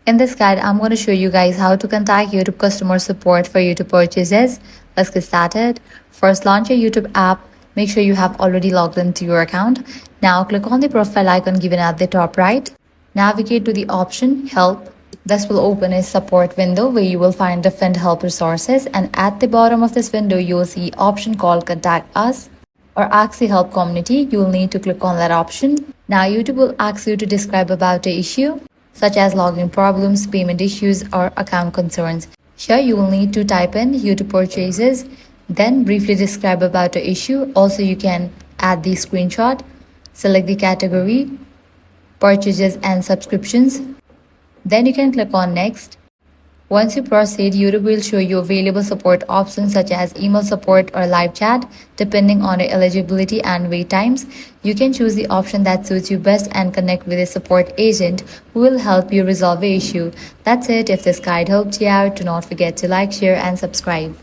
In this guide, I'm going to show you guys how to contact YouTube customer support for YouTube purchases. Let's get started. First, launch your YouTube app. Make sure you have already logged into your account. Now, click on the profile icon given at the top right. Navigate to the option Help. This will open a support window where you will find different help resources, and at the bottom of this window, you will see option called Contact Us or Ask the Help Community. You will need to click on that option. Now, YouTube will ask you to describe about the issue, such as login problems, payment issues, or account concerns. Here, you will need to type in YouTube purchases, then briefly describe about the issue. Also, you can add the screenshot, select the category, purchases and subscriptions. Then you can click on Next. Once you proceed, YouTube will show you available support options such as email support or live chat. Depending on your eligibility and wait times, you can choose the option that suits you best and connect with a support agent who will help you resolve the issue. That's it. If this guide helped you out, do not forget to like, share, and subscribe.